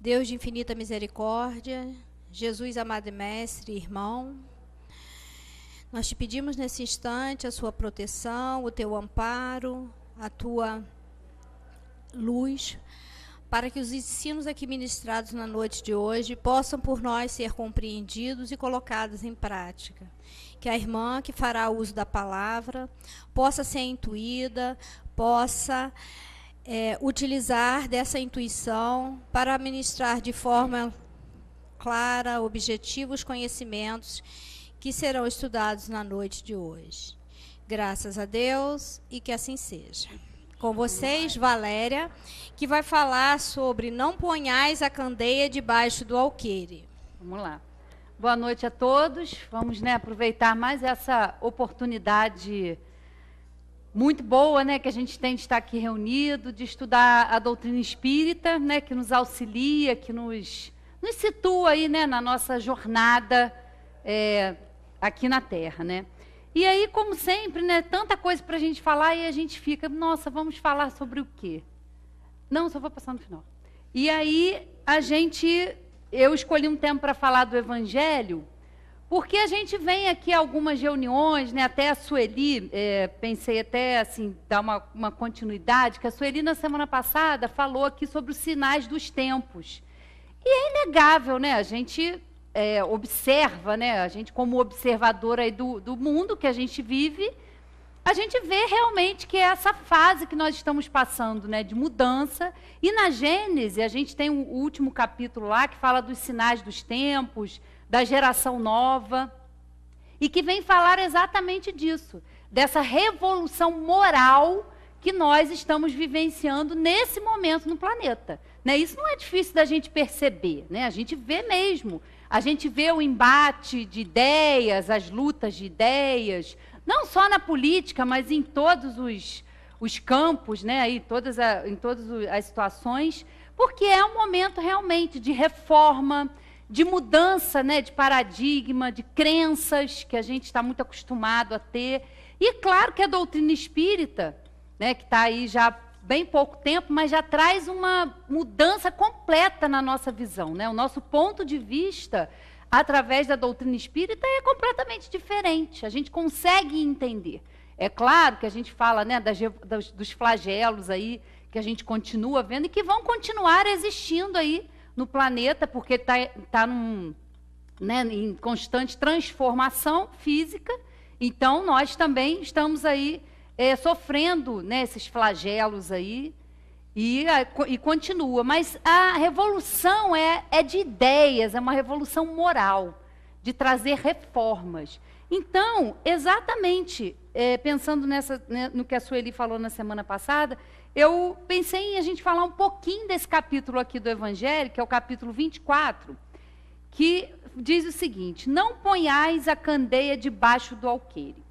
Deus de infinita misericórdia, Jesus amado e mestre, irmão, nós te pedimos nesse instante a sua proteção, o teu amparo, a tua luz, para que os ensinos aqui ministrados na noite de hoje possam por nós ser compreendidos e colocados em prática. Que a irmã que fará uso da palavra possa ser intuída, possa utilizar dessa intuição para ministrar de forma clara, objetiva, os conhecimentos que serão estudados na noite de hoje. Graças a Deus e que assim seja. Com vocês, Valéria, que vai falar sobre não ponhais a candeia debaixo do alqueire. Vamos lá. Boa noite a todos. Vamos, aproveitar mais essa oportunidade muito boa, que a gente tem de estar aqui reunido, de estudar a doutrina espírita, que nos auxilia, que nos situa aí, na nossa jornada aqui na Terra, E aí, como sempre, tanta coisa para a gente falar e a gente fica, nossa, vamos falar sobre o quê? Não, só vou passar no final. E aí, eu escolhi um tempo para falar do Evangelho, porque a gente vem aqui a algumas reuniões, até a Sueli, pensei até assim, dar uma continuidade, que a Sueli na semana passada falou aqui sobre os sinais dos tempos. E é inegável, a gente observa, a gente como observador aí do mundo que a gente vive, a gente vê realmente que é essa fase que nós estamos passando, de mudança. E na Gênesis, a gente tem o último capítulo lá, que fala dos sinais dos tempos, da geração nova, e que vem falar exatamente disso, dessa revolução moral que nós estamos vivenciando nesse momento no planeta. Isso não é difícil da gente perceber, a gente vê mesmo. A gente vê o embate de ideias, as lutas de ideias, não só na política, mas em todos os campos, em todas as situações, porque é um momento realmente de reforma, de mudança, de paradigma, de crenças que a gente está muito acostumado a ter. E claro que a doutrina espírita, que está aí já há bem pouco tempo, mas já traz uma mudança completa na nossa visão. O nosso ponto de vista, através da doutrina espírita, é completamente diferente. A gente consegue entender. É claro que a gente fala dos flagelos aí, que a gente continua vendo e que vão continuar existindo aí no planeta, porque está em constante transformação física. Então, nós também estamos aí sofrendo esses flagelos aí, e continua. Mas a revolução é de ideias, é uma revolução moral, de trazer reformas. Então, exatamente, pensando no que a Sueli falou na semana passada, eu pensei em a gente falar um pouquinho desse capítulo aqui do Evangelho, que é o capítulo 24, que diz o seguinte: não ponhais a candeia debaixo do alqueire.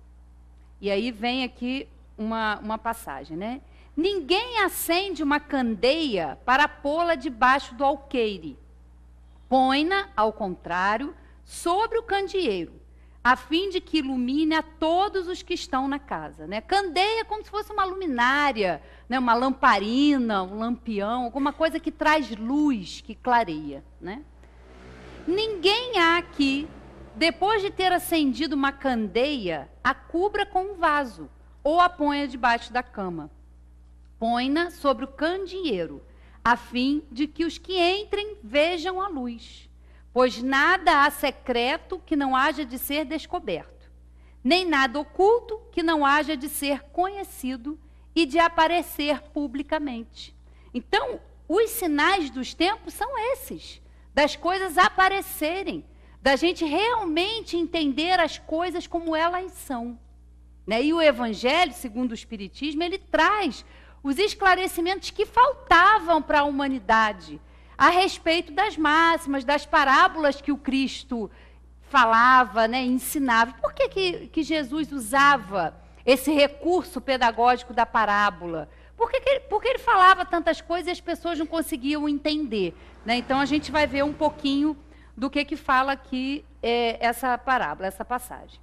E aí vem aqui uma passagem, Ninguém acende uma candeia para pô-la debaixo do alqueire. Põe-na, ao contrário, sobre o candeeiro, a fim de que ilumine a todos os que estão na casa. Candeia é como se fosse uma luminária, uma lamparina, um lampião, alguma coisa que traz luz, que clareia. Ninguém há aqui, depois de ter acendido uma candeia, a cubra com um vaso, ou a ponha debaixo da cama. Põe-na sobre o candeeiro, a fim de que os que entrem vejam a luz. Pois nada há secreto que não haja de ser descoberto, nem nada oculto que não haja de ser conhecido e de aparecer publicamente. Então, os sinais dos tempos são esses, das coisas aparecerem, da gente realmente entender as coisas como elas são. E o Evangelho, segundo o Espiritismo, ele traz os esclarecimentos que faltavam para a humanidade a respeito das máximas, das parábolas que o Cristo falava, ensinava. Por que Jesus usava esse recurso pedagógico da parábola? Porque ele falava tantas coisas e as pessoas não conseguiam entender. Então, a gente vai ver um pouquinho do que fala aqui essa parábola, essa passagem.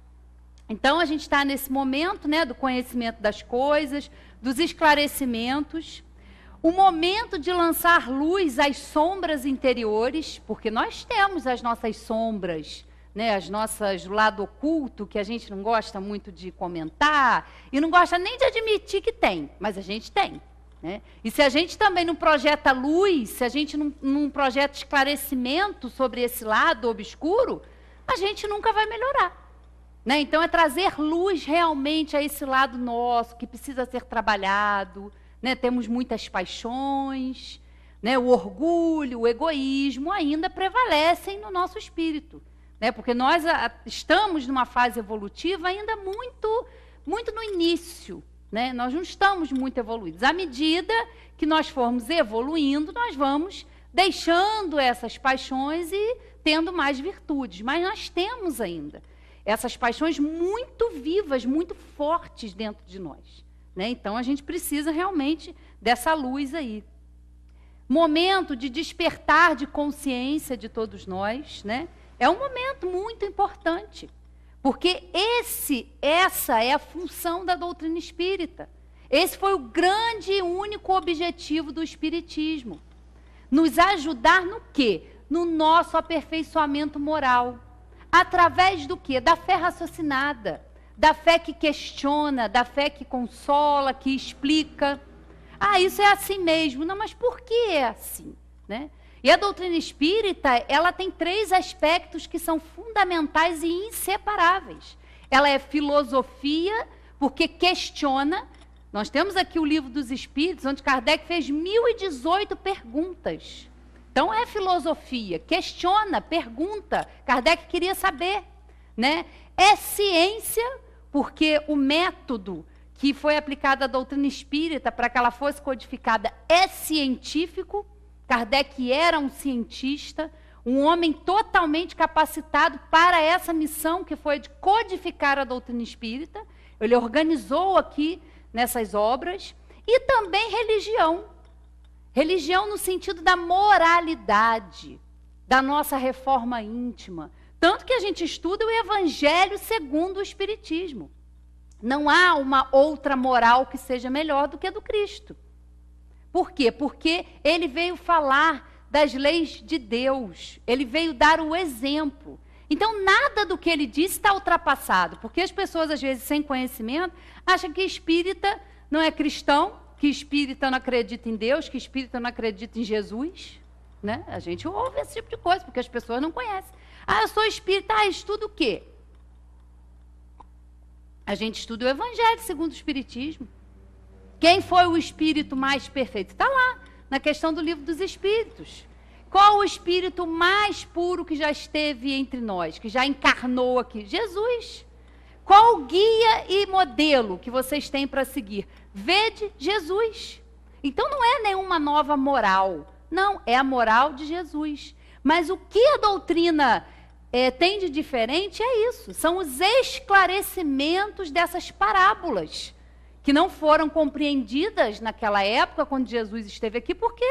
Então, a gente está nesse momento do conhecimento das coisas, dos esclarecimentos. O momento de lançar luz às sombras interiores, porque nós temos as nossas sombras, né, as nossas lado oculto, que a gente não gosta muito de comentar, e não gosta nem de admitir que tem, mas a gente tem. Né? E se a gente também não projeta luz, se a gente não projeta esclarecimento sobre esse lado obscuro, a gente nunca vai melhorar. Né? Então é trazer luz realmente a esse lado nosso, que precisa ser trabalhado. Né? Temos muitas paixões, né? O orgulho, o egoísmo ainda prevalecem no nosso espírito. Né? Porque nós estamos numa fase evolutiva ainda muito no início. Né? Nós não estamos muito evoluídos. À medida que nós formos evoluindo, nós vamos deixando essas paixões e tendo mais virtudes. Mas nós temos ainda essas paixões muito vivas, muito fortes dentro de nós. Né? Então, a gente precisa realmente dessa luz aí. Momento de despertar de consciência de todos nós, né? É um momento muito importante, porque essa é a função da doutrina espírita. Esse foi o grande e único objetivo do espiritismo. Nos ajudar no quê? No nosso aperfeiçoamento moral. Através do quê? Da fé raciocinada, da fé que questiona, da fé que consola, que explica. Ah, isso é assim mesmo. Não, mas por que é assim? Né? E a doutrina espírita, ela tem 3 aspectos que são fundamentais e inseparáveis. Ela é filosofia, porque questiona. Nós temos aqui o Livro dos Espíritos, onde Kardec fez 1018 perguntas. Então é filosofia, questiona, pergunta. Kardec queria saber. Né? É ciência, porque o método que foi aplicado à doutrina espírita para que ela fosse codificada é científico. Kardec era um cientista, um homem totalmente capacitado para essa missão que foi de codificar a doutrina espírita. Ele organizou aqui nessas obras. E também religião. Religião no sentido da moralidade, da nossa reforma íntima. Tanto que a gente estuda o Evangelho segundo o Espiritismo. Não há uma outra moral que seja melhor do que a do Cristo. Por quê? Porque ele veio falar das leis de Deus. Ele veio dar o exemplo. Então, nada do que ele disse está ultrapassado. Porque as pessoas, às vezes, sem conhecimento, acham que espírita não é cristão, que espírita não acredita em Deus, que espírita não acredita em Jesus. Né? A gente ouve esse tipo de coisa, porque as pessoas não conhecem. Ah, eu sou espírita. Ah, estudo o quê? A gente estuda o Evangelho segundo o Espiritismo. Quem foi o espírito mais perfeito? Está lá, na questão do Livro dos Espíritos. Qual o espírito mais puro que já esteve entre nós, que já encarnou aqui? Jesus. Qual o guia e modelo que vocês têm para seguir? Vede Jesus. Então não é nenhuma nova moral. Não, é a moral de Jesus. Mas o que a doutrina tem de diferente é isso. São os esclarecimentos dessas parábolas, que não foram compreendidas naquela época, quando Jesus esteve aqui, porque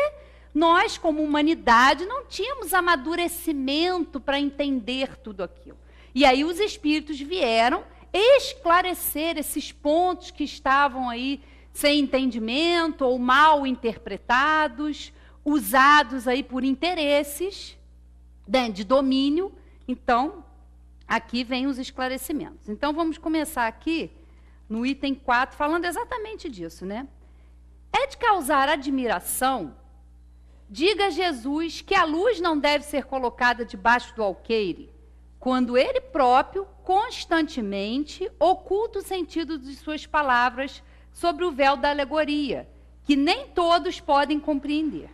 nós, como humanidade, não tínhamos amadurecimento para entender tudo aquilo. E aí os espíritos vieram esclarecer esses pontos que estavam aí sem entendimento ou mal interpretados, usados aí por interesses, né, de domínio. Então, aqui vem os esclarecimentos. Então, vamos começar aqui no item 4, falando exatamente disso, né? É de causar admiração, diga Jesus que a luz não deve ser colocada debaixo do alqueire, quando ele próprio, constantemente, oculta o sentido de suas palavras sobre o véu da alegoria, que nem todos podem compreender.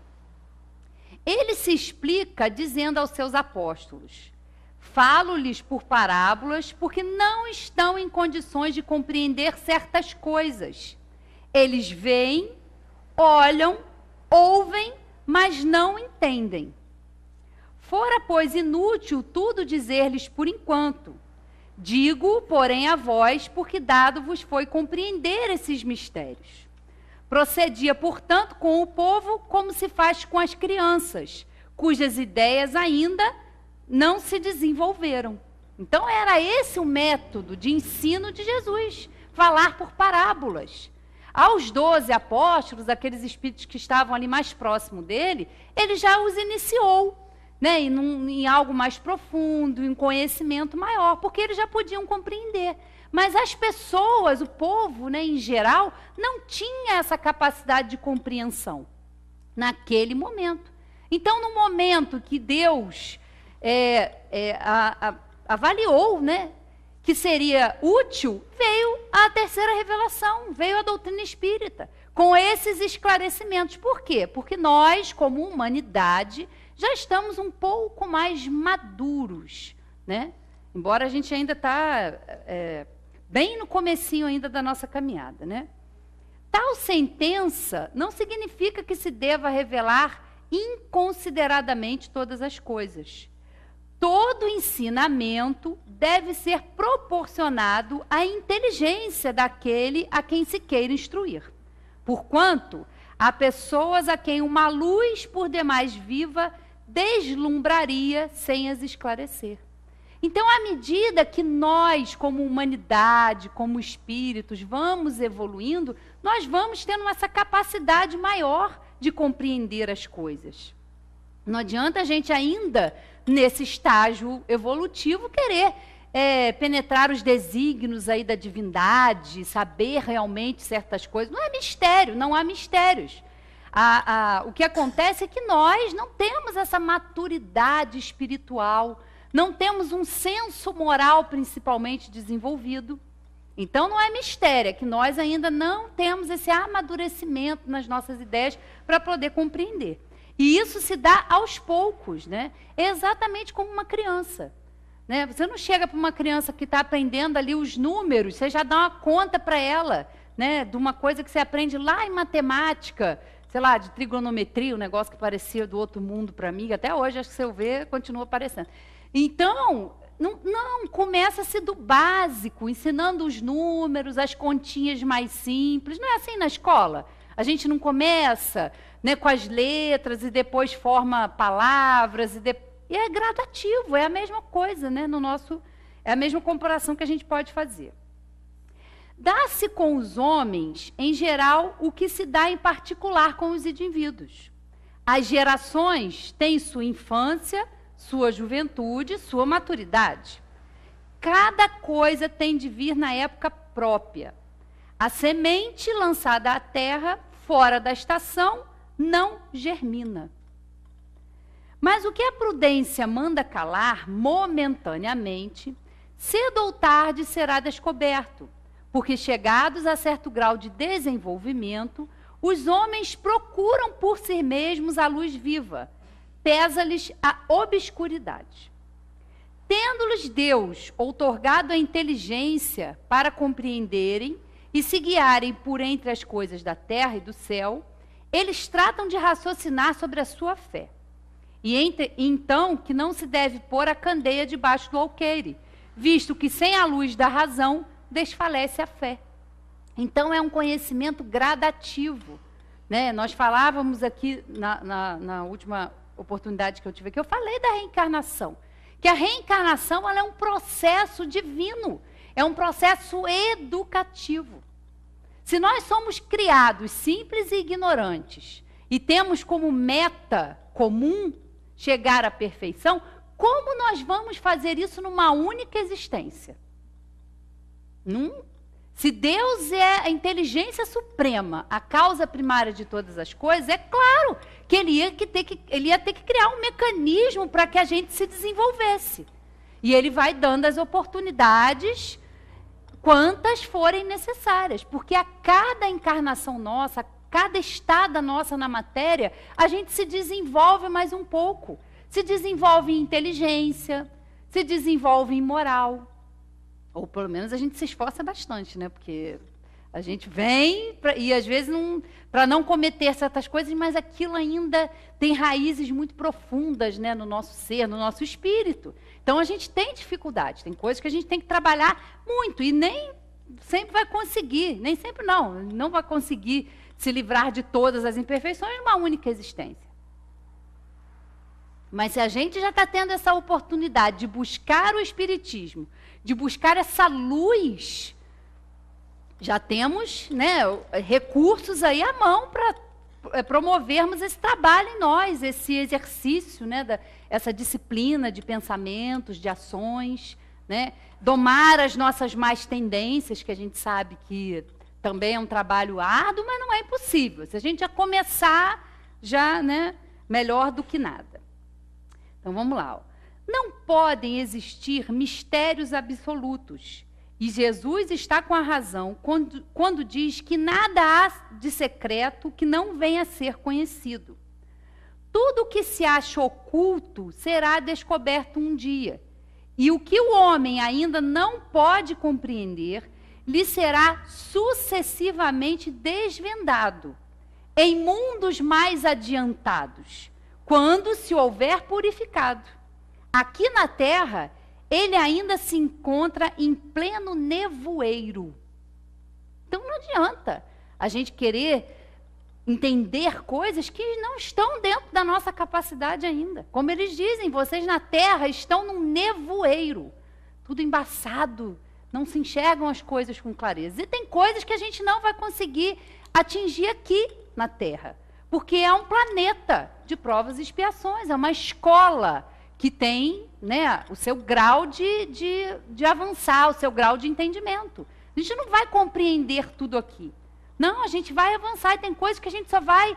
Ele se explica dizendo aos seus apóstolos: falo-lhes por parábolas, porque não estão em condições de compreender certas coisas. Eles veem, olham, ouvem, mas não entendem. Fora, pois, inútil tudo dizer-lhes por enquanto. Digo, porém, a vós, porque dado vos foi compreender esses mistérios. Procedia, portanto, com o povo como se faz com as crianças, cujas ideias ainda não se desenvolveram. Então, era esse o método de ensino de Jesus, falar por parábolas. Aos 12 apóstolos, aqueles espíritos que estavam ali mais próximo dele, ele já os iniciou, né, em algo mais profundo, em conhecimento maior, porque eles já podiam compreender. Mas as pessoas, o povo, né, em geral, não tinha essa capacidade de compreensão naquele momento. Então, no momento que Deus avaliou, né, que seria útil, veio a terceira revelação, veio a doutrina espírita, com esses esclarecimentos. Por quê? Porque nós, como humanidade, já estamos um pouco mais maduros, né? Embora a gente ainda está bem no comecinho ainda da nossa caminhada, né? Tal sentença não significa que se deva revelar inconsideradamente todas as coisas. Todo ensinamento deve ser proporcionado à inteligência daquele a quem se queira instruir. Porquanto, há pessoas a quem uma luz por demais viva deslumbraria sem as esclarecer. Então, à medida que nós, como humanidade, como espíritos, vamos evoluindo, nós vamos tendo essa capacidade maior de compreender as coisas. Não adianta a gente ainda, nesse estágio evolutivo, querer penetrar os desígnios aí da divindade, saber realmente certas coisas. Não é mistério, não há mistérios. O que acontece é que nós não temos essa maturidade espiritual, não temos um senso moral principalmente desenvolvido. Então não é mistério, é que nós ainda não temos esse amadurecimento nas nossas ideias para poder compreender. E isso se dá aos poucos, né? É exatamente como uma criança, né? Você não chega para uma criança que está aprendendo ali os números, você já dá uma conta para ela, né? De uma coisa que você aprende lá em matemática, sei lá, de trigonometria, um negócio que parecia do outro mundo para mim, até hoje, acho que se eu ver, continua aparecendo. Então, não começa-se do básico, ensinando os números, as continhas mais simples. Não é assim na escola? A gente não começa, né, com as letras e depois forma palavras. E é gradativo, é a mesma coisa, né, é a mesma comparação que a gente pode fazer. Dá-se com os homens, em geral, o que se dá em particular com os indivíduos. As gerações têm sua infância, sua juventude, sua maturidade. Cada coisa tem de vir na época própria. A semente lançada à terra, fora da estação, não germina. Mas o que a prudência manda calar momentaneamente, cedo ou tarde será descoberto, porque chegados a certo grau de desenvolvimento, os homens procuram por si mesmos a luz viva, pesa-lhes a obscuridade. Tendo-lhes Deus outorgado a inteligência para compreenderem e se guiarem por entre as coisas da terra e do céu, eles tratam de raciocinar sobre a sua fé. Então, que não se deve pôr a candeia debaixo do alqueire, visto que sem a luz da razão desfalece a fé. Então, é um conhecimento gradativo, né? Nós falávamos aqui na última oportunidade que eu tive aqui, eu falei da reencarnação. Que a reencarnação ela é um processo divino, é um processo educativo. Se nós somos criados simples e ignorantes e temos como meta comum chegar à perfeição, como nós vamos fazer isso numa única existência? Se Deus é a inteligência suprema, a causa primária de todas as coisas, é claro que ele ia ter que criar um mecanismo para que a gente se desenvolvesse. E ele vai dando as oportunidades quantas forem necessárias, porque a cada encarnação nossa, a cada estada nossa na matéria, a gente se desenvolve mais um pouco. Se desenvolve em inteligência, se desenvolve em moral. Ou pelo menos a gente se esforça bastante, né? Porque a gente vem e às vezes para não cometer certas coisas, mas aquilo ainda tem raízes muito profundas, né, no nosso ser, no nosso espírito. Então a gente tem dificuldade, tem coisas que a gente tem que trabalhar muito e nem sempre vai conseguir, nem sempre não vai conseguir se livrar de todas as imperfeições numa única existência. Mas se a gente já está tendo essa oportunidade de buscar o Espiritismo, de buscar essa luz já temos, né, recursos aí à mão para promovermos esse trabalho em nós, esse exercício, né, essa disciplina de pensamentos, de ações, né, domar as nossas más tendências, que a gente sabe que também é um trabalho árduo, mas não é impossível. Se a gente já começar, já, né, melhor do que nada. Então vamos lá. Ó. Não podem existir mistérios absolutos. E Jesus está com a razão quando diz que nada há de secreto que não venha a ser conhecido. Tudo que se acha oculto será descoberto um dia. E o que o homem ainda não pode compreender, lhe será sucessivamente desvendado, em mundos mais adiantados, quando se houver purificado. Aqui na terra, ele ainda se encontra em pleno nevoeiro. Então não adianta a gente querer entender coisas que não estão dentro da nossa capacidade ainda. Como eles dizem, vocês na terra estão num nevoeiro, tudo embaçado, não se enxergam as coisas com clareza. E tem coisas que a gente não vai conseguir atingir aqui na terra, porque é um planeta de provas e expiações, é uma escola que tem, né, o seu grau de avançar, o seu grau de entendimento. A gente não vai compreender tudo aqui. Não, a gente vai avançar e tem coisas que a gente só vai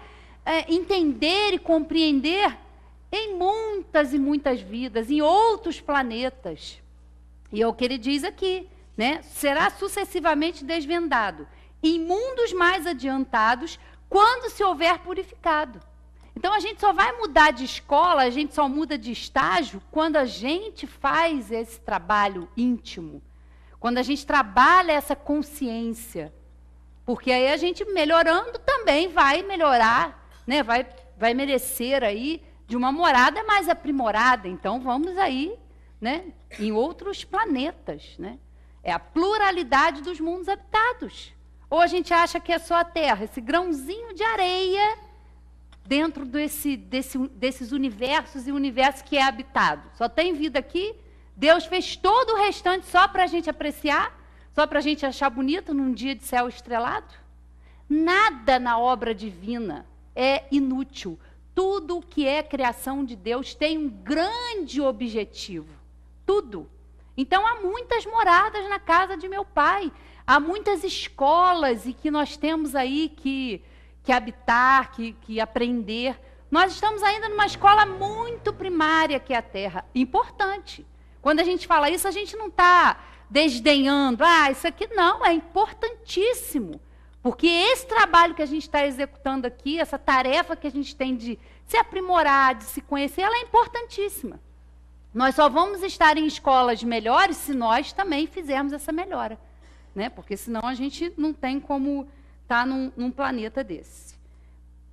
entender e compreender em muitas e muitas vidas, em outros planetas. E é o que ele diz aqui, né? Será sucessivamente desvendado em mundos mais adiantados quando se houver purificado. Então, a gente só vai mudar de escola, a gente só muda de estágio quando a gente faz esse trabalho íntimo, quando a gente trabalha essa consciência. Porque aí a gente melhorando também vai melhorar, né? Vai merecer aí de uma morada mais aprimorada. Então, vamos aí, né, em outros planetas, né? É a pluralidade dos mundos habitados. Ou a gente acha que é só a Terra, esse grãozinho de areia dentro desses universos e universo que é habitado. Só tem vida aqui. Deus fez todo o restante só para a gente apreciar, só para a gente achar bonito num dia de céu estrelado. Nada na obra divina é inútil. Tudo que é criação de Deus tem um grande objetivo. Tudo. Então, há muitas moradas na casa de meu pai. Há muitas escolas e que nós temos aí que habitar, que aprender. Nós estamos ainda numa escola muito primária, que é a Terra. Importante. Quando a gente fala isso, a gente não está desdenhando. Isso aqui não, é importantíssimo. Porque esse trabalho que a gente está executando aqui, essa tarefa que a gente tem de se aprimorar, de se conhecer, ela é importantíssima. Nós só vamos estar em escolas melhores se nós também fizermos essa melhora. Né? Porque senão a gente não tem como estar num planeta desse.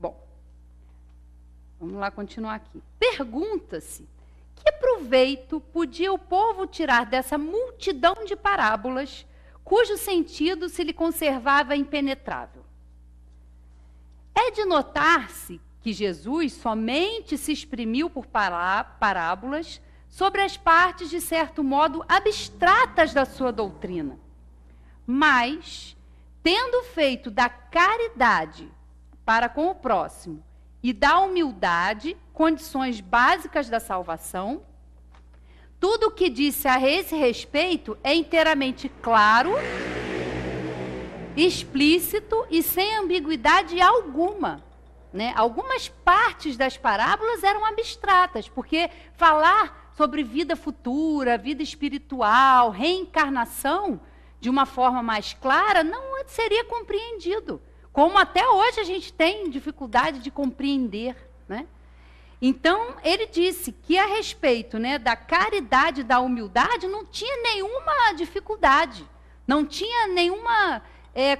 Bom, vamos lá continuar aqui. Pergunta-se, que proveito podia o povo tirar dessa multidão de parábolas, cujo sentido se lhe conservava impenetrável? É de notar-se que Jesus somente se exprimiu por parábolas sobre as partes, de certo modo, abstratas da sua doutrina. Mas, tendo feito da caridade para com o próximo e da humildade condições básicas da salvação, tudo o que disse a esse respeito é inteiramente claro, explícito e sem ambiguidade alguma. Né? Algumas partes das parábolas eram abstratas, porque falar sobre vida futura, vida espiritual, reencarnação, de uma forma mais clara, não seria compreendido. Como até hoje a gente tem dificuldade de compreender. Né? Então, ele disse que a respeito, né, da caridade e da humildade não tinha nenhuma dificuldade, não tinha nenhuma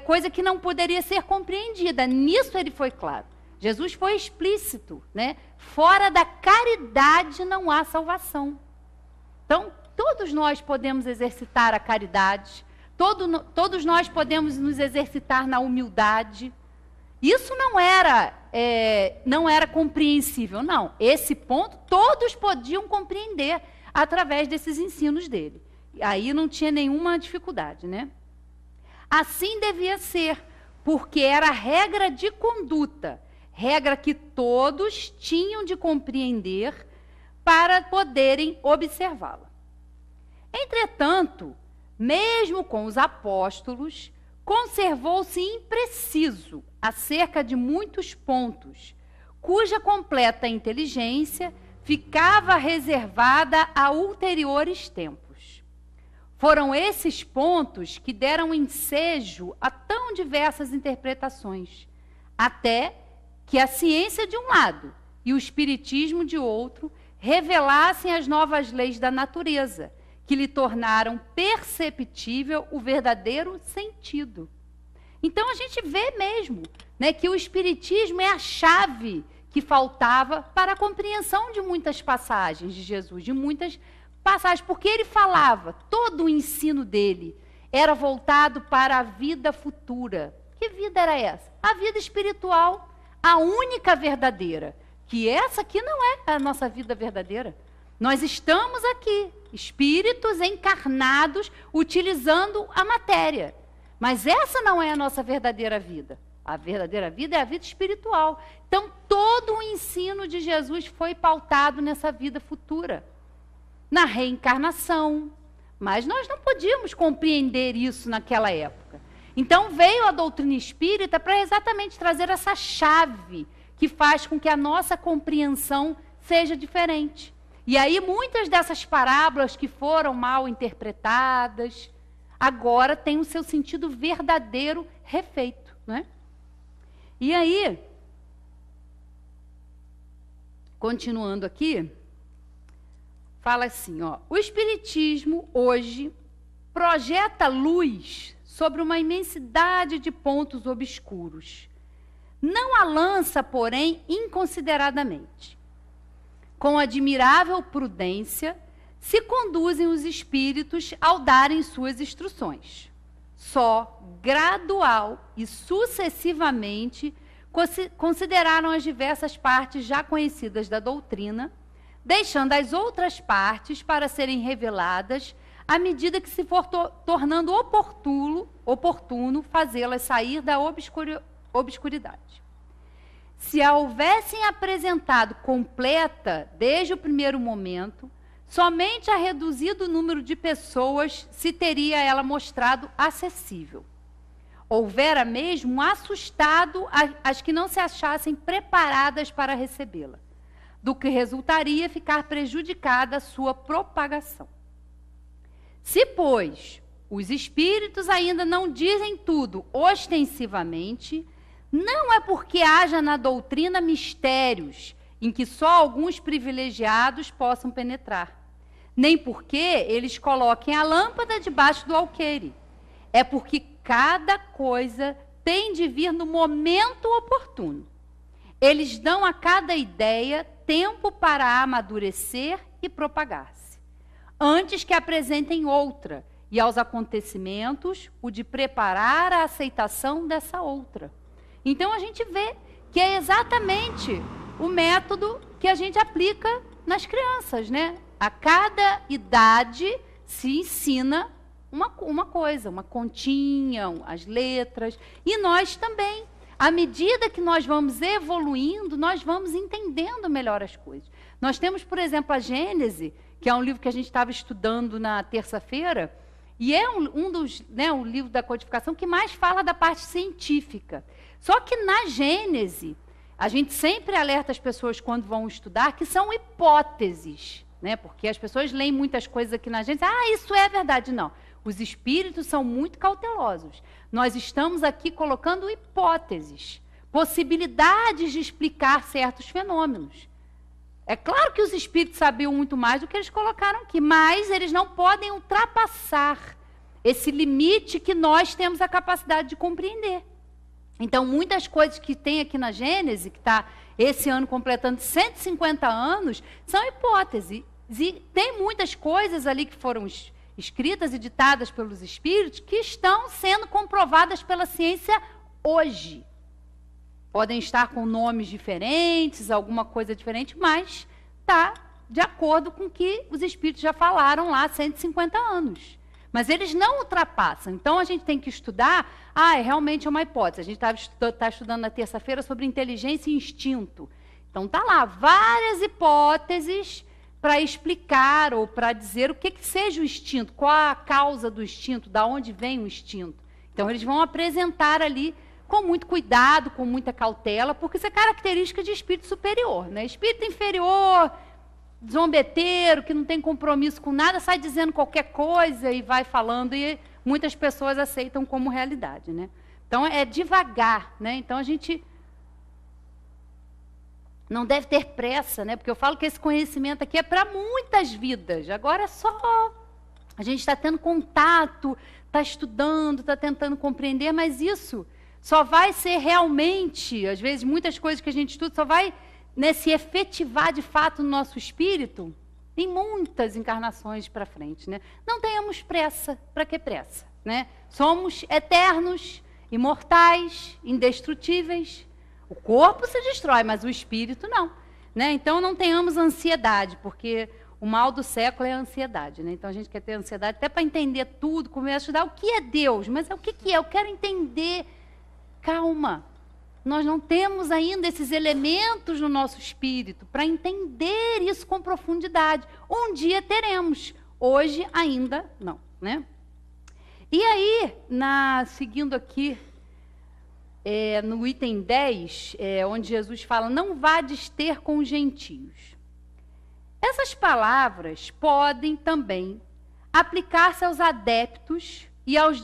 coisa que não poderia ser compreendida. Nisso ele foi claro. Jesus foi explícito. Né? Fora da caridade não há salvação. Então, todos nós podemos exercitar a caridade, todos nós podemos nos exercitar na humildade. Isso não era compreensível, não. Esse ponto todos podiam compreender através desses ensinos dele. Aí não tinha nenhuma dificuldade, né? Assim devia ser, porque era regra de conduta, regra que todos tinham de compreender para poderem observá-la. Entretanto, mesmo com os apóstolos, conservou-se impreciso acerca de muitos pontos, cuja completa inteligência ficava reservada a ulteriores tempos. Foram esses pontos que deram ensejo a tão diversas interpretações, até que a ciência de um lado e o espiritismo de outro revelassem as novas leis da natureza, que lhe tornaram perceptível o verdadeiro sentido. Então a gente vê mesmo, né, que o espiritismo é a chave que faltava para a compreensão de muitas passagens de Jesus, de muitas passagens, porque ele falava, todo o ensino dele era voltado para a vida futura. Que vida era essa? A vida espiritual, a única verdadeira, que essa aqui não é a nossa vida verdadeira. Nós estamos aqui, espíritos encarnados, utilizando a matéria. Mas essa não é a nossa verdadeira vida. A verdadeira vida é a vida espiritual. Então, todo o ensino de Jesus foi pautado nessa vida futura, na reencarnação. Mas nós não podíamos compreender isso naquela época. Então, veio a doutrina espírita para exatamente trazer essa chave que faz com que a nossa compreensão seja diferente. E aí, muitas dessas parábolas que foram mal interpretadas, agora têm o seu sentido verdadeiro refeito, né? E aí, continuando aqui, fala assim, ó, o Espiritismo hoje projeta luz sobre uma imensidade de pontos obscuros. Não a lança, porém, inconsideradamente. Com admirável prudência, se conduzem os espíritos ao darem suas instruções. Só gradual e sucessivamente consideraram as diversas partes já conhecidas da doutrina, deixando as outras partes para serem reveladas à medida que se for tornando oportuno fazê-las sair da obscuridade. Se a houvessem apresentado completa desde o primeiro momento, somente a reduzido número de pessoas se teria ela mostrado acessível. Houvera mesmo assustado as que não se achassem preparadas para recebê-la, do que resultaria ficar prejudicada a sua propagação. Se, pois, os espíritos ainda não dizem tudo ostensivamente, não é porque haja na doutrina mistérios em que só alguns privilegiados possam penetrar, nem porque eles coloquem a lâmpada debaixo do alqueire. É porque cada coisa tem de vir no momento oportuno. Eles dão a cada ideia tempo para amadurecer e propagar-se, antes que apresentem outra, e aos acontecimentos o de preparar a aceitação dessa outra. Então a gente vê que é exatamente o método que a gente aplica nas crianças, né? A cada idade se ensina uma coisa, uma continha, as letras, e nós também. À medida que nós vamos evoluindo, nós vamos entendendo melhor as coisas. Nós temos, por exemplo, a Gênese, que é um livro que a gente estava estudando na terça-feira, e é um livro da codificação que mais fala da parte científica. Só que na Gênese, a gente sempre alerta as pessoas quando vão estudar que são hipóteses, né? Porque as pessoas leem muitas coisas aqui na Gênese, isso é verdade. Não, os espíritos são muito cautelosos. Nós estamos aqui colocando hipóteses, possibilidades de explicar certos fenômenos. É claro que os espíritos sabiam muito mais do que eles colocaram aqui, mas eles não podem ultrapassar esse limite que nós temos a capacidade de compreender. Então, muitas coisas que tem aqui na Gênese, que está esse ano completando 150 anos, são hipóteses. E tem muitas coisas ali que foram escritas e ditadas pelos espíritos que estão sendo comprovadas pela ciência hoje. Podem estar com nomes diferentes, alguma coisa diferente, mas está de acordo com o que os espíritos já falaram lá há 150 anos. mas eles não ultrapassam. Então, a gente tem que estudar, realmente é uma hipótese. A gente está estudando na terça-feira sobre inteligência e instinto. Então, está lá, várias hipóteses para explicar ou para dizer o que seja o instinto, qual a causa do instinto, de onde vem o instinto. Então, eles vão apresentar ali com muito cuidado, com muita cautela, porque isso é característica de espírito superior, né? Espírito inferior, zombeteiro, que não tem compromisso com nada, sai dizendo qualquer coisa e vai falando, e muitas pessoas aceitam como realidade, né? Então, é devagar, né? Então, a gente não deve ter pressa, né? Porque eu falo que esse conhecimento aqui é para muitas vidas. Agora é só a gente está tendo contato, está estudando, está tentando compreender, mas isso só vai ser realmente, às vezes, muitas coisas que a gente estuda, só vai, né, se efetivar de fato no nosso espírito em muitas encarnações para frente, né? Não tenhamos pressa. Para que pressa, né? Somos eternos, imortais, indestrutíveis. O corpo se destrói, mas o espírito não, né? Então não tenhamos ansiedade, porque o mal do século é a ansiedade, né? Então a gente quer ter ansiedade até para entender tudo, começar a estudar o que é Deus, mas o que é? Eu quero entender. Calma, nós não temos ainda esses elementos no nosso espírito para entender isso com profundidade. Um dia teremos, hoje ainda não, né? E aí, seguindo aqui, no item 10, onde Jesus fala, não vades ter com os gentios. Essas palavras podem também aplicar-se aos adeptos e aos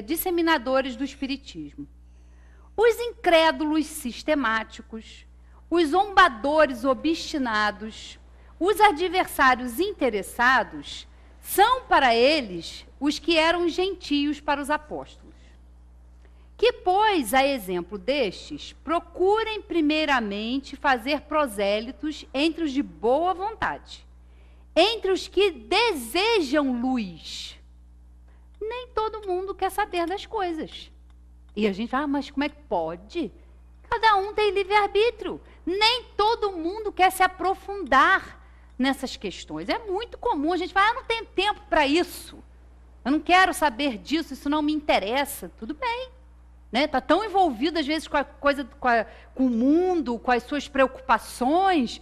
disseminadores do espiritismo. Os incrédulos sistemáticos, os zombadores obstinados, os adversários interessados, são para eles os que eram gentios para os apóstolos. Que, pois, a exemplo destes, procurem primeiramente fazer prosélitos entre os de boa vontade, entre os que desejam luz. Nem todo mundo quer saber das coisas. E a gente fala, mas como é que pode? Cada um tem livre-arbítrio. Nem todo mundo quer se aprofundar nessas questões. É muito comum, a gente fala, eu não tenho tempo para isso. Eu não quero saber disso, isso não me interessa. Tudo bem. Está tão envolvido, às vezes, com a coisa, com o mundo, com as suas preocupações.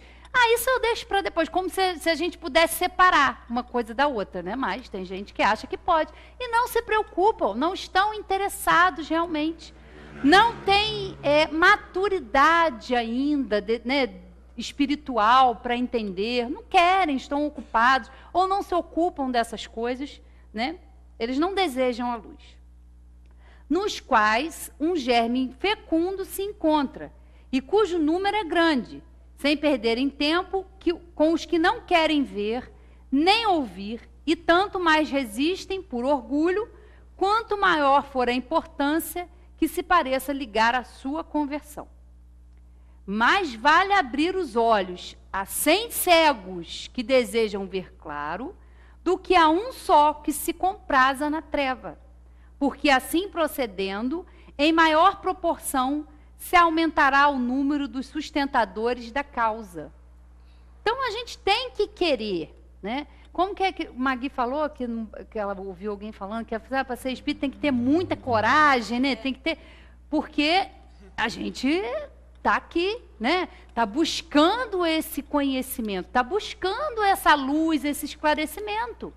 Isso eu deixo para depois, como se a gente pudesse separar uma coisa da outra, né? Mas tem gente que acha que pode. E não se preocupam, não estão interessados realmente. Não tem maturidade ainda, né, espiritual para entender. Não querem, estão ocupados, ou não se ocupam dessas coisas, né? Eles não desejam a luz. Nos quais um germe fecundo se encontra, e cujo número é grande, sem perderem tempo com os que não querem ver, nem ouvir, e tanto mais resistem por orgulho, quanto maior for a importância que se pareça ligar à sua conversão. Mais vale abrir os olhos a 100 cegos que desejam ver claro, do que a um só que se compraza na treva, porque assim procedendo, em maior proporção, se aumentará o número dos sustentadores da causa. Então, a gente tem que querer, né? Como que o Magui falou, que ela ouviu alguém falando, que para ser espírita tem que ter muita coragem, né? Tem que ter, porque a gente está aqui, né? Está buscando esse conhecimento, está buscando essa luz, esse esclarecimento.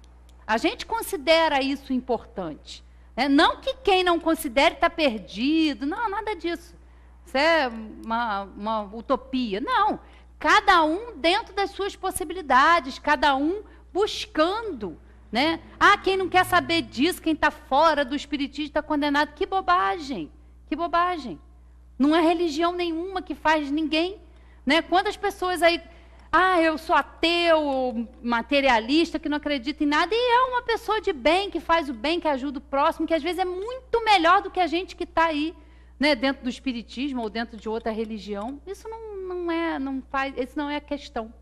A gente considera isso importante. Né? Não que quem não considere está perdido, não, nada disso. Isso é uma utopia. Não. Cada um dentro das suas possibilidades, cada um buscando. Né? Quem não quer saber disso, quem está fora do espiritismo está condenado. Que bobagem. Que bobagem. Não é religião nenhuma que faz ninguém. Né? Quantas pessoas aí... eu sou ateu, materialista, que não acredita em nada. E é uma pessoa de bem, que faz o bem, que ajuda o próximo, que às vezes é muito melhor do que a gente que está aí. Né, dentro do espiritismo ou dentro de outra religião, isso não é a questão.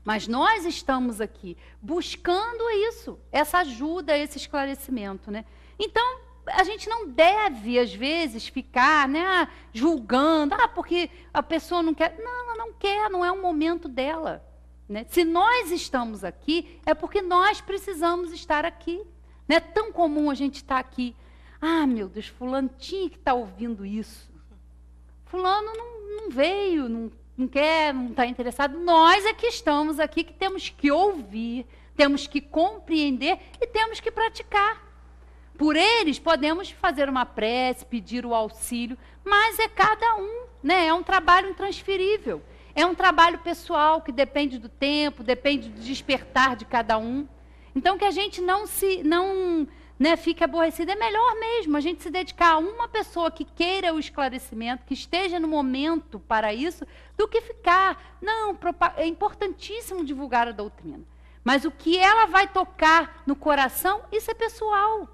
Mas nós estamos aqui buscando isso, essa ajuda, esse esclarecimento, né? Então, a gente não deve, às vezes, ficar, né, julgando, porque a pessoa não quer. Não, ela não quer, não é o momento dela. Né? Se nós estamos aqui, é porque nós precisamos estar aqui. Não é tão comum a gente estar aqui. Ah, meu Deus, fulano tinha que estar ouvindo isso. Fulano não veio, não quer, não está interessado. Nós é que estamos aqui, que temos que ouvir, temos que compreender e temos que praticar. Por eles, podemos fazer uma prece, pedir o auxílio, mas é cada um, né? É um trabalho intransferível. É um trabalho pessoal que depende do tempo, depende do despertar de cada um. Então, que a gente não fique aborrecido. É melhor mesmo a gente se dedicar a uma pessoa que queira o esclarecimento, que esteja no momento para isso, do que ficar. Não, é importantíssimo divulgar a doutrina. Mas o que ela vai tocar no coração, isso é pessoal.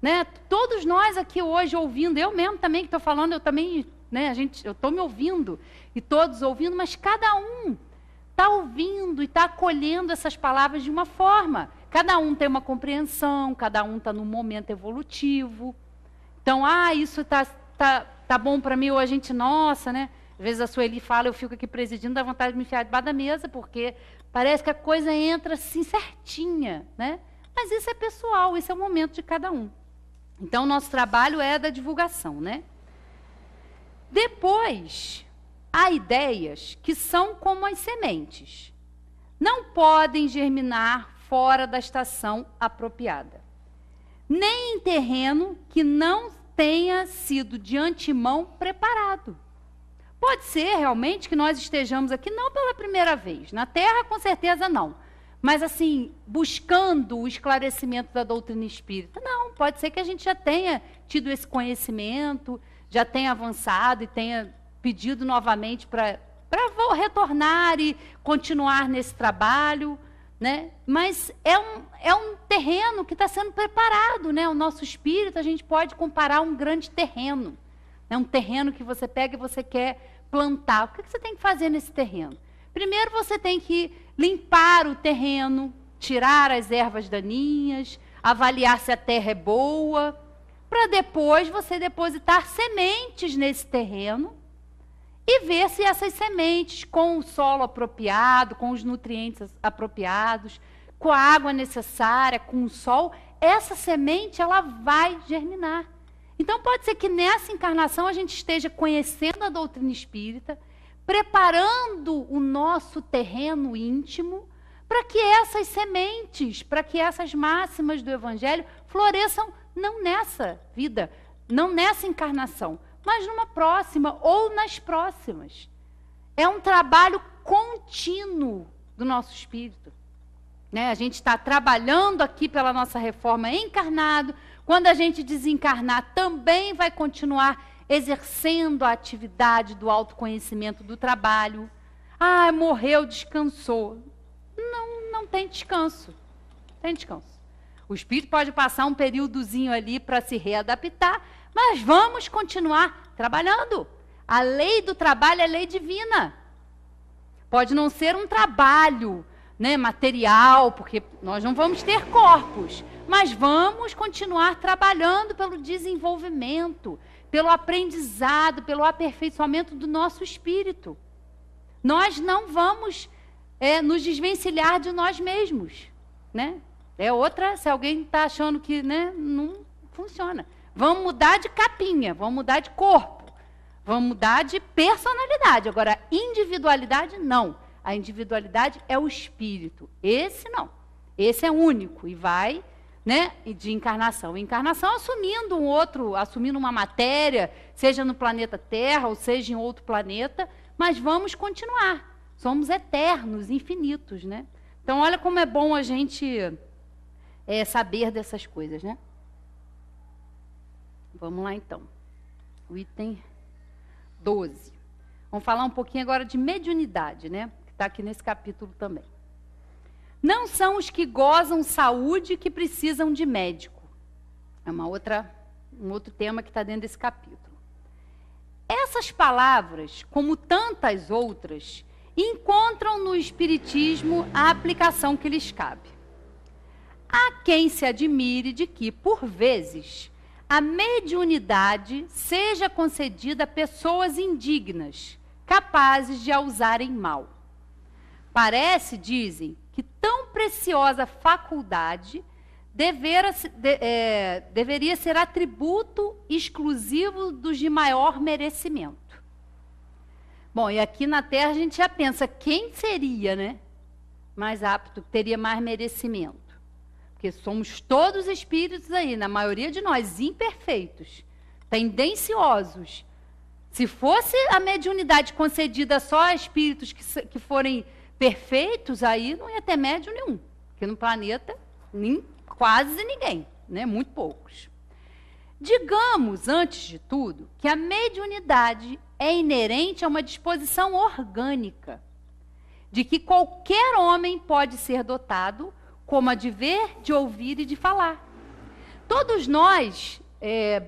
Né? Todos nós aqui hoje ouvindo, eu mesmo também que estou falando, eu também, né, eu estou me ouvindo, e todos ouvindo, mas cada um está ouvindo e está acolhendo essas palavras de uma forma. Cada um tem uma compreensão, cada um está num momento evolutivo. Então, isso tá bom para mim, ou a gente, nossa, né? Às vezes a Sueli fala, eu fico aqui presidindo, dá vontade de me enfiar debaixo da mesa, porque parece que a coisa entra assim certinha, né? Mas isso é pessoal, isso é o momento de cada um. Então, nosso trabalho é da divulgação, né? Depois, há ideias que são como as sementes. Não podem germinar fora da estação apropriada. Nem em terreno que não tenha sido de antemão preparado. Pode ser realmente que nós estejamos aqui não pela primeira vez. Na Terra, com certeza, não. Mas, assim, buscando o esclarecimento da doutrina espírita. Não, pode ser que a gente já tenha tido esse conhecimento, já tenha avançado e tenha pedido novamente para retornar e continuar nesse trabalho, né? Mas é um terreno que está sendo preparado, né? O nosso espírito, a gente pode comparar a um grande terreno. É um terreno que você pega e você quer plantar. O que você tem que fazer nesse terreno? Primeiro você tem que limpar o terreno, tirar as ervas daninhas, avaliar se a terra é boa, para depois você depositar sementes nesse terreno e ver se essas sementes, com o solo apropriado, com os nutrientes apropriados, com a água necessária, com o sol, essa semente ela vai germinar. Então pode ser que nessa encarnação a gente esteja conhecendo a doutrina espírita, preparando o nosso terreno íntimo para que essas sementes, para que essas máximas do Evangelho floresçam não nessa vida, não nessa encarnação, mas numa próxima ou nas próximas. É um trabalho contínuo do nosso espírito. Né? A gente está trabalhando aqui pela nossa reforma encarnado. Quando a gente desencarnar, também vai continuar exercendo a atividade do autoconhecimento do trabalho. Morreu, descansou. Não tem descanso. Tem descanso. O espírito pode passar um períodozinho ali para se readaptar, mas vamos continuar trabalhando. A lei do trabalho é lei divina. Pode não ser um trabalho, né, material, porque nós não vamos ter corpos, mas vamos continuar trabalhando pelo desenvolvimento, pelo aprendizado, pelo aperfeiçoamento do nosso espírito. Nós não vamos nos desvencilhar de nós mesmos, né? É outra, se alguém está achando que, né, não funciona. Vamos mudar de capinha, vamos mudar de corpo, vamos mudar de personalidade. Agora, individualidade, não. A individualidade é o espírito. Esse não. Esse é único e vai, né, de encarnação. Encarnação assumindo uma matéria, seja no planeta Terra ou seja em outro planeta, mas vamos continuar. Somos eternos, infinitos, né? Então, olha como é bom a gente saber dessas coisas, né? Vamos lá, então. O item 12. Vamos falar um pouquinho agora de mediunidade, né? Que está aqui nesse capítulo também. Não são os que gozam saúde que precisam de médico. É um outro tema que está dentro desse capítulo. Essas palavras, como tantas outras, encontram no Espiritismo a aplicação que lhes cabe. Há quem se admire de que, por vezes, a mediunidade seja concedida a pessoas indignas, capazes de a usarem mal. Parece, dizem, que tão preciosa faculdade deveria ser atributo exclusivo dos de maior merecimento. Bom, e aqui na Terra a gente já pensa, quem seria, né, mais apto, teria mais merecimento? Porque somos todos espíritos aí, na maioria de nós, imperfeitos, tendenciosos. Se fosse a mediunidade concedida só a espíritos que forem perfeitos, aí não ia ter médium nenhum. Porque no planeta, quase ninguém, né? Muito poucos. Digamos, antes de tudo, que a mediunidade é inerente a uma disposição orgânica, de que qualquer homem pode ser dotado, como a de ver, de ouvir e de falar. Todos nós,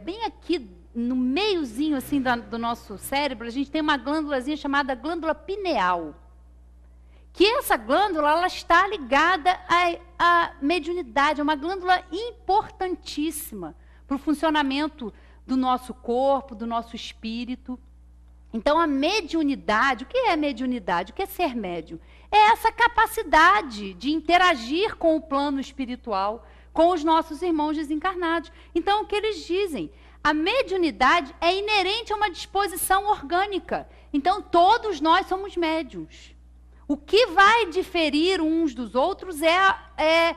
bem aqui no meiozinho assim do nosso cérebro, a gente tem uma glândulazinha chamada glândula pineal. Que essa glândula, ela está ligada à mediunidade, é uma glândula importantíssima para o funcionamento do nosso corpo, do nosso espírito. Então, a mediunidade, o que é mediunidade? O que é ser médium? É essa capacidade de interagir com o plano espiritual, com os nossos irmãos desencarnados. Então, o que eles dizem? A mediunidade é inerente a uma disposição orgânica. Então, todos nós somos médiuns. O que vai diferir uns dos outros é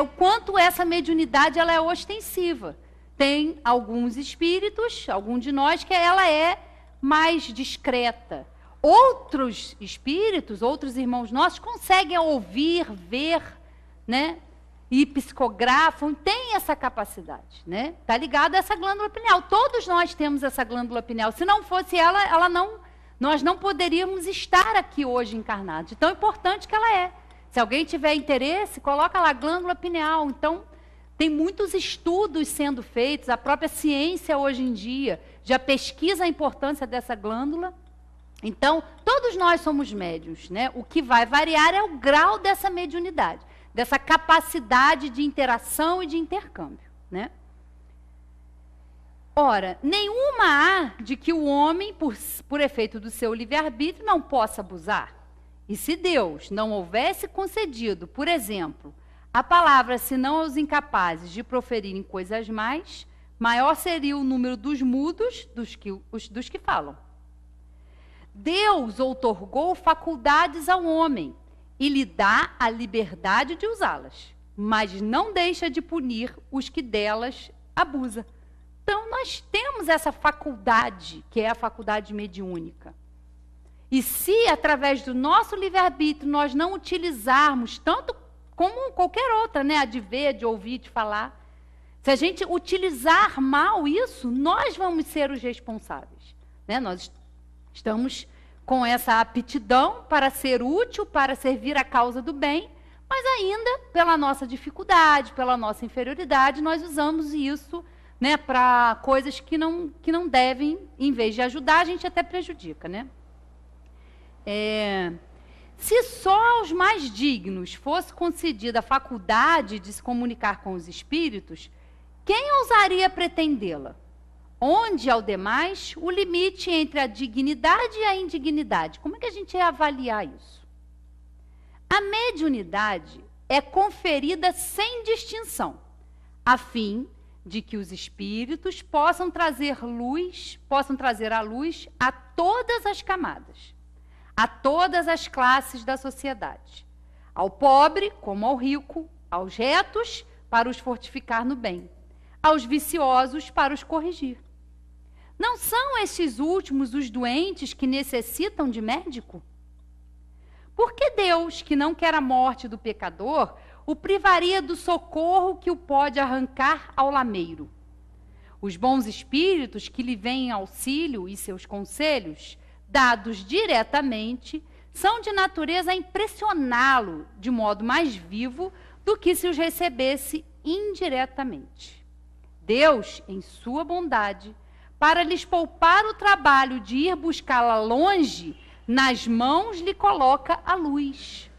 o quanto essa mediunidade ela é ostensiva. Tem alguns espíritos, algum de nós, que ela é mais discreta. Outros espíritos, outros irmãos nossos, conseguem ouvir, ver, né? E psicografam, tem essa capacidade, né? Está ligado a essa glândula pineal. Todos nós temos essa glândula pineal. Se não fosse ela nós não poderíamos estar aqui hoje encarnados. De tão importante que ela é. Se alguém tiver interesse, coloca lá glândula pineal. Então, tem muitos estudos sendo feitos, a própria ciência hoje em dia já pesquisa a importância dessa glândula. Então, todos nós somos médiuns, né? O que vai variar é o grau dessa mediunidade, dessa capacidade de interação e de intercâmbio, né? Ora, nenhuma há de que o homem, por efeito do seu livre-arbítrio, não possa abusar. E se Deus não houvesse concedido, por exemplo, a palavra senão aos incapazes de proferirem coisas mais, maior seria o número dos mudos dos que falam. Deus outorgou faculdades ao homem e lhe dá a liberdade de usá-las, mas não deixa de punir os que delas abusam. Então, nós temos essa faculdade, que é a faculdade mediúnica. E se, através do nosso livre-arbítrio, nós não utilizarmos, tanto como qualquer outra, né? A de ver, de ouvir, de falar. Se a gente utilizar mal isso, nós vamos ser os responsáveis, né? Nós estamos com essa aptidão para ser útil, para servir a causa do bem, mas ainda, pela nossa dificuldade, pela nossa inferioridade, nós usamos isso, né, para coisas que não devem, em vez de ajudar, a gente até prejudica, né? Se só aos mais dignos fosse concedida a faculdade de se comunicar com os espíritos, quem ousaria pretendê-la? Onde, ao demais, o limite entre a dignidade e a indignidade? Como é que a gente ia avaliar isso? A mediunidade é conferida sem distinção, a fim de que os espíritos possam trazer à luz a todas as camadas, a todas as classes da sociedade, ao pobre como ao rico, aos retos para os fortificar no bem, aos viciosos para os corrigir. Não são estes últimos os doentes que necessitam de médico? Por que Deus, que não quer a morte do pecador, o privaria do socorro que o pode arrancar ao lameiro? Os bons espíritos que lhe vêm em auxílio e seus conselhos, dados diretamente, são de natureza a impressioná-lo de modo mais vivo do que se os recebesse indiretamente. Deus, em sua bondade, para lhes poupar o trabalho de ir buscá-la longe, nas mãos lhe coloca a luz.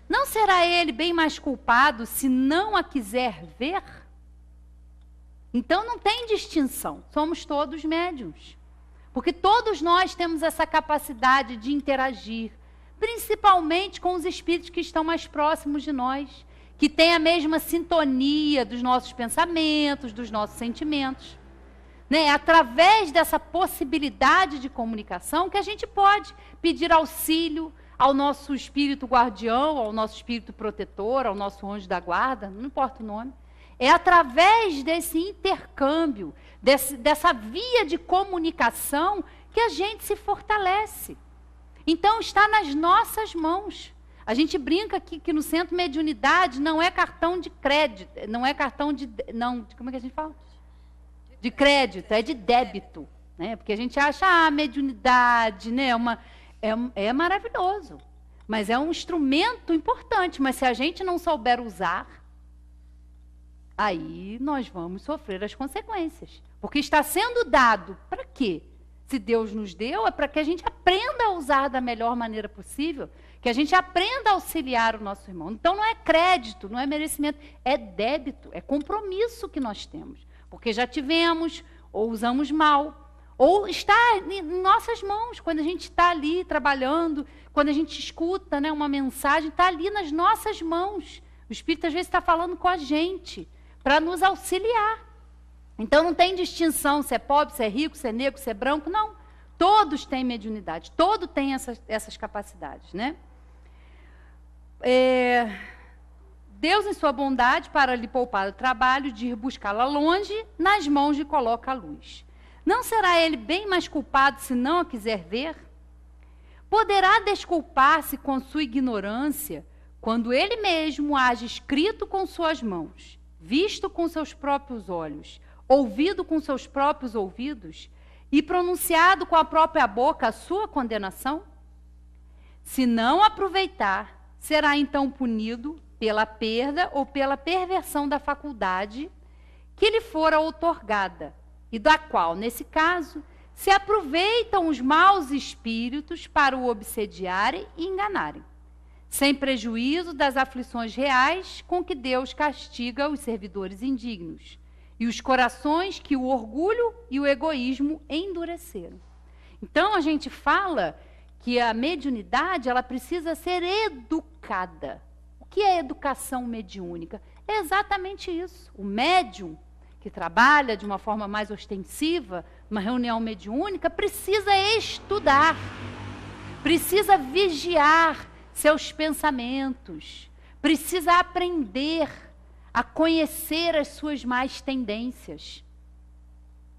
Não será ele bem mais culpado se não a quiser ver? Então não tem distinção, somos todos médiuns. Porque todos nós temos essa capacidade de interagir, principalmente com os espíritos que estão mais próximos de nós, que tem a mesma sintonia dos nossos pensamentos, dos nossos sentimentos. Né? É através dessa possibilidade de comunicação que a gente pode pedir auxílio ao nosso espírito guardião, ao nosso espírito protetor, ao nosso anjo da guarda, não importa o nome. É através desse intercâmbio, dessa via de comunicação que a gente se fortalece. Então está nas nossas mãos. A gente brinca que no centro mediunidade não é cartão de crédito, não é cartão de... Não, como é que a gente fala? De crédito, é de débito. Né? Porque a gente acha, mediunidade, né? É maravilhoso. Mas é um instrumento importante. Mas se a gente não souber usar, aí nós vamos sofrer as consequências. Porque está sendo dado para quê? Se Deus nos deu, é para que a gente aprenda a usar da melhor maneira possível, que a gente aprenda a auxiliar o nosso irmão. Então não é crédito, não é merecimento, é débito, é compromisso que nós temos. Porque já tivemos, ou usamos mal, ou está em nossas mãos, quando a gente está ali trabalhando, quando a gente escuta, né, uma mensagem, está ali nas nossas mãos. O Espírito às vezes está falando com a gente, para nos auxiliar. Então não tem distinção se é pobre, se é rico, se é negro, se é branco, não. Todos têm mediunidade, todos têm essas capacidades, né? Deus, em sua bondade, para lhe poupar o trabalho de ir buscá-la longe, nas mãos lhe coloca a luz. Não será ele bem mais culpado se não a quiser ver? Poderá desculpar-se com sua ignorância, quando ele mesmo age escrito com suas mãos, visto com seus próprios olhos, ouvido com seus próprios ouvidos e pronunciado com a própria boca a sua condenação? Se não aproveitar, será então punido pela perda ou pela perversão da faculdade que lhe fora outorgada, e da qual, nesse caso, se aproveitam os maus espíritos para o obsediarem e enganarem, sem prejuízo das aflições reais com que Deus castiga os servidores indignos, e os corações que o orgulho e o egoísmo endureceram. Então, a gente fala que a mediunidade, ela precisa ser educada. O que é educação mediúnica? É exatamente isso. O médium, que trabalha de uma forma mais ostensiva, uma reunião mediúnica, precisa estudar, precisa vigiar seus pensamentos, precisa aprender a conhecer as suas más tendências.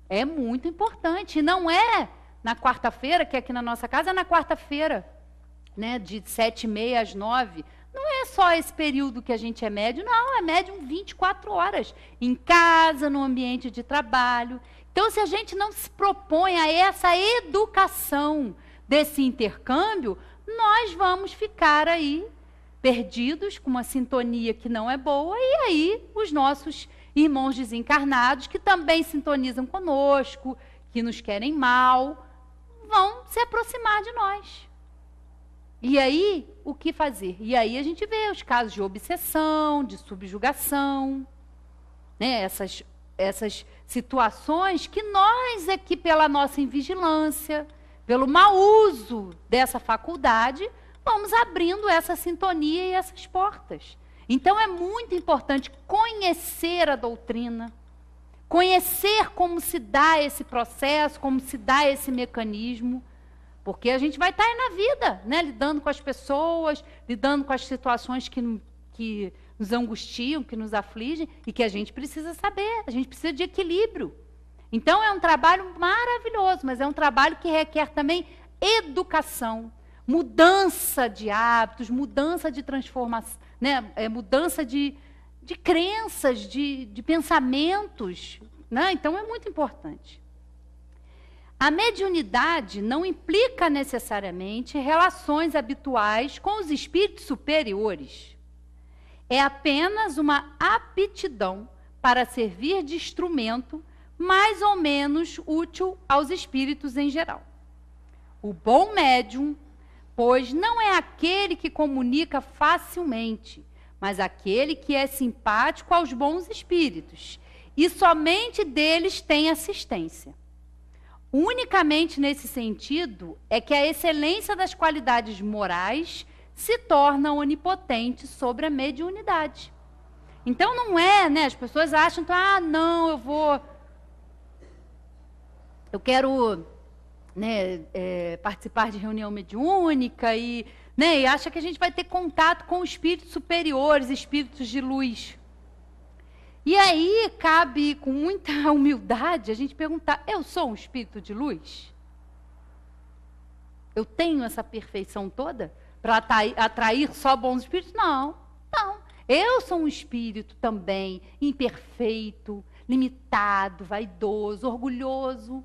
É muito importante. E não é na quarta-feira, que aqui na nossa casa é na quarta-feira, né, de 7h30 às 9h. Não é só esse período que a gente é médium, não, é médium 24 horas. Em casa, no ambiente de trabalho. Então, se a gente não se propõe a essa educação desse intercâmbio, nós vamos ficar aí perdidos, com uma sintonia que não é boa, e aí os nossos irmãos desencarnados, que também sintonizam conosco, que nos querem mal, vão se aproximar de nós. E aí, o que fazer? E aí a gente vê os casos de obsessão, de subjugação, né? Essas situações que nós aqui, pela nossa invigilância, pelo mau uso dessa faculdade, vamos abrindo essa sintonia e essas portas. Então é muito importante conhecer a doutrina, conhecer como se dá esse processo, como se dá esse mecanismo, porque a gente vai estar aí na vida, né, lidando com as pessoas, lidando com as situações que nos angustiam, que nos afligem, e que a gente precisa saber, a gente precisa de equilíbrio. Então é um trabalho maravilhoso, mas é um trabalho que requer também educação, mudança de hábitos, mudança de transformação, né? Mudança de crenças, de pensamentos. Né? Então, é muito importante. A mediunidade não implica necessariamente relações habituais com os espíritos superiores. É apenas uma aptidão para servir de instrumento mais ou menos útil aos espíritos em geral. O bom médium, pois, não é aquele que comunica facilmente, mas aquele que é simpático aos bons espíritos, e somente deles tem assistência. Unicamente nesse sentido é que a excelência das qualidades morais se torna onipotente sobre a mediunidade. Então não é, né? As pessoas acham que, não, eu quero, né, participar de reunião mediúnica e, né, e acha que a gente vai ter contato com espíritos superiores, espíritos de luz. E aí cabe, com muita humildade, a gente perguntar: eu sou um espírito de luz? Eu tenho essa perfeição toda para atrair só bons espíritos? Não. Eu sou um espírito também imperfeito, limitado, vaidoso, orgulhoso.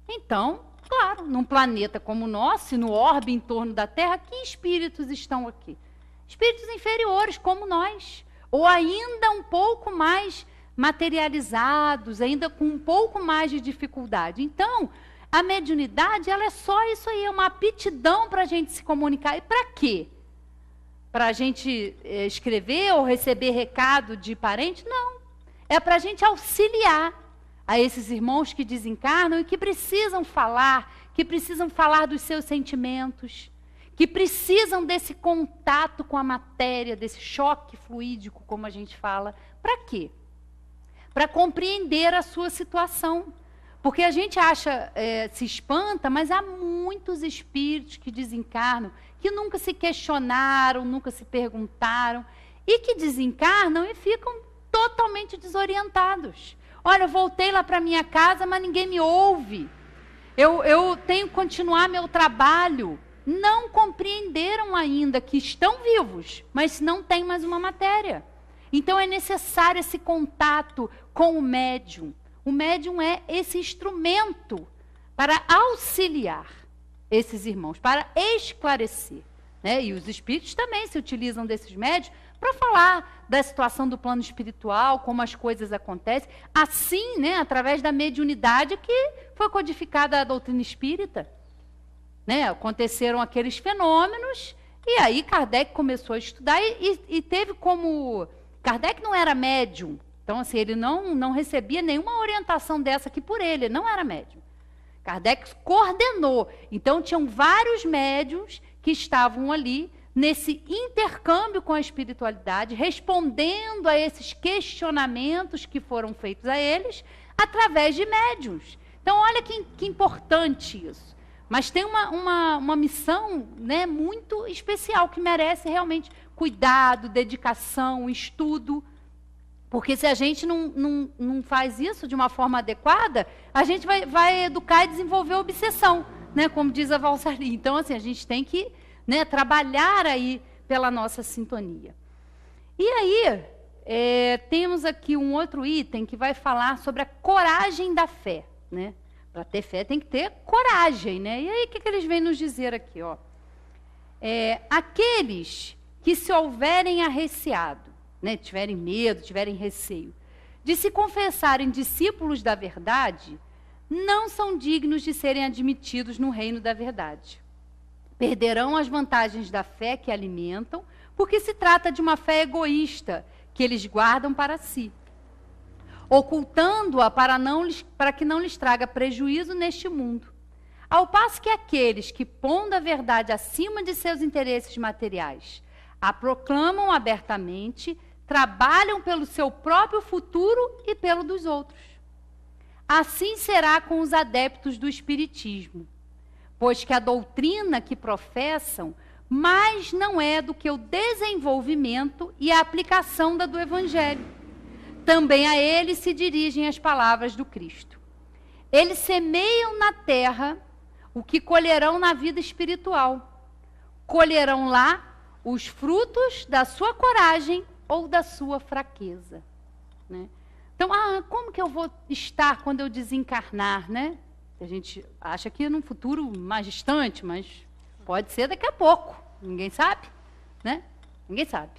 Então, claro, num planeta como o nosso, no orbe em torno da Terra, que espíritos estão aqui? Espíritos inferiores, como nós. Ou ainda um pouco mais materializados, ainda com um pouco mais de dificuldade. Então, a mediunidade, ela é só isso aí, é uma aptidão para a gente se comunicar. E para quê? Para a gente escrever ou receber recado de parente? Não. É para a gente auxiliar a esses irmãos que desencarnam e que precisam falar dos seus sentimentos, que precisam desse contato com a matéria, desse choque fluídico, como a gente fala. Para quê? Para compreender a sua situação. Porque a gente acha, se espanta, mas há muitos espíritos que desencarnam, que nunca se questionaram, nunca se perguntaram, e que desencarnam e ficam totalmente desorientados. Olha, eu voltei lá para minha casa, mas ninguém me ouve. Eu tenho que continuar meu trabalho. Não compreenderam ainda que estão vivos, mas não têm mais uma matéria. Então é necessário esse contato com o médium. O médium é esse instrumento para auxiliar esses irmãos, para esclarecer. Né? E os espíritos também se utilizam desses médios para falar da situação do plano espiritual, como as coisas acontecem. Assim, né, através da mediunidade que foi codificada a doutrina espírita. Né? Aconteceram aqueles fenômenos, e aí Kardec começou a estudar e teve como... Kardec não era médium, então assim, ele não recebia nenhuma orientação dessa aqui por ele não era médium. Kardec coordenou, então tinham vários médiuns que estavam ali, nesse intercâmbio com a espiritualidade, respondendo a esses questionamentos que foram feitos a eles, através de médiuns. Então olha que importante isso. Mas tem uma missão, né, muito especial, que merece realmente cuidado, dedicação, estudo. Porque se a gente não faz isso de uma forma adequada, a gente vai educar e desenvolver obsessão, né, como diz a Valsari. Então, assim, a gente tem que, né, trabalhar aí pela nossa sintonia. E aí, temos aqui um outro item que vai falar sobre a coragem da fé, né? Para ter fé tem que ter coragem, né? E aí o que eles vêm nos dizer aqui, ó? Aqueles que se houverem arreceado, né, tiverem medo, tiverem receio, de se confessarem discípulos da verdade, não são dignos de serem admitidos no reino da verdade. Perderão as vantagens da fé que alimentam, porque se trata de uma fé egoísta, que eles guardam para si, ocultando-a para que não lhes traga prejuízo neste mundo. Ao passo que aqueles que, pondo a verdade acima de seus interesses materiais, a proclamam abertamente, trabalham pelo seu próprio futuro e pelo dos outros. Assim será com os adeptos do espiritismo, pois que a doutrina que professam mais não é do que o desenvolvimento e a aplicação da do Evangelho. Também a eles se dirigem as palavras do Cristo. Eles semeiam na terra o que colherão na vida espiritual. Colherão lá os frutos da sua coragem ou da sua fraqueza. Né? Então, como que eu vou estar quando eu desencarnar, né? A gente acha que é num futuro mais distante, mas pode ser daqui a pouco. Ninguém sabe, né? Ninguém sabe.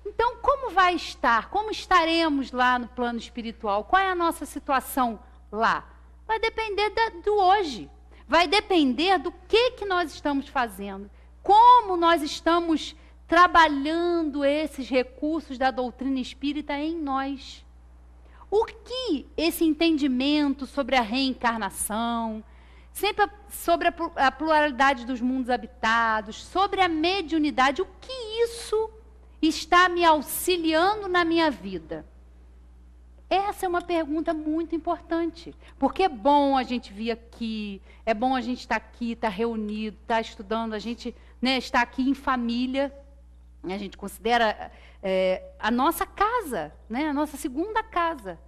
Então, como vai estar? Como estaremos lá no plano espiritual? Qual é a nossa situação lá? Vai depender do hoje. Vai depender do que nós estamos fazendo. Como nós estamos trabalhando esses recursos da doutrina espírita em nós. O que esse entendimento sobre a reencarnação, sempre sobre a pluralidade dos mundos habitados, sobre a mediunidade, o que isso está me auxiliando na minha vida? Essa é uma pergunta muito importante, porque é bom a gente vir aqui, é bom a gente estar aqui, estar reunido, estar estudando, a gente, né, estar aqui em família, a gente considera a nossa casa, né, a nossa segunda casa.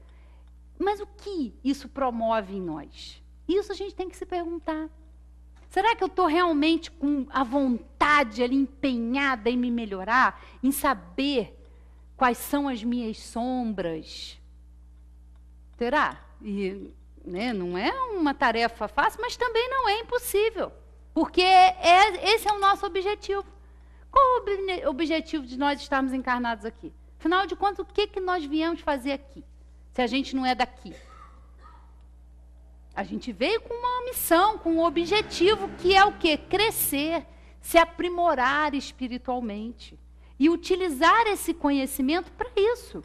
Mas o que isso promove em nós? Isso a gente tem que se perguntar. Será que eu estou realmente com a vontade ali empenhada em me melhorar, em saber quais são as minhas sombras? Será? E, né, não é uma tarefa fácil, mas também não é impossível, porque esse é o nosso objetivo. Qual o objetivo de nós estarmos encarnados aqui? Afinal de contas, o que nós viemos fazer aqui, se a gente não é daqui? A gente veio com uma missão, com um objetivo, que é o quê? Crescer, se aprimorar espiritualmente e utilizar esse conhecimento para isso.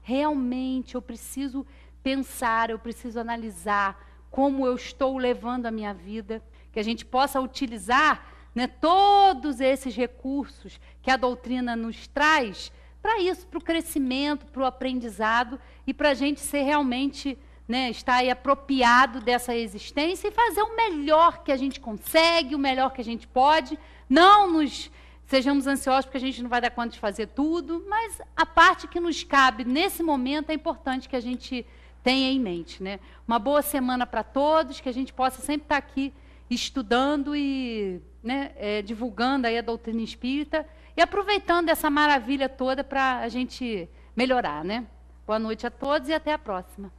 Realmente eu preciso pensar, eu preciso analisar como eu estou levando a minha vida, que a gente possa utilizar, né, todos esses recursos que a doutrina nos traz para isso, para o crescimento, para o aprendizado e para a gente ser realmente, né, estar aí apropriado dessa existência e fazer o melhor que a gente consegue, o melhor que a gente pode. Não nos sejamos ansiosos porque a gente não vai dar conta de fazer tudo, mas a parte que nos cabe nesse momento é importante que a gente tenha em mente, né? Uma boa semana para todos, que a gente possa sempre estar aqui estudando e, né, divulgando aí a doutrina espírita e aproveitando essa maravilha toda para a gente melhorar, né? Boa noite a todos e até a próxima.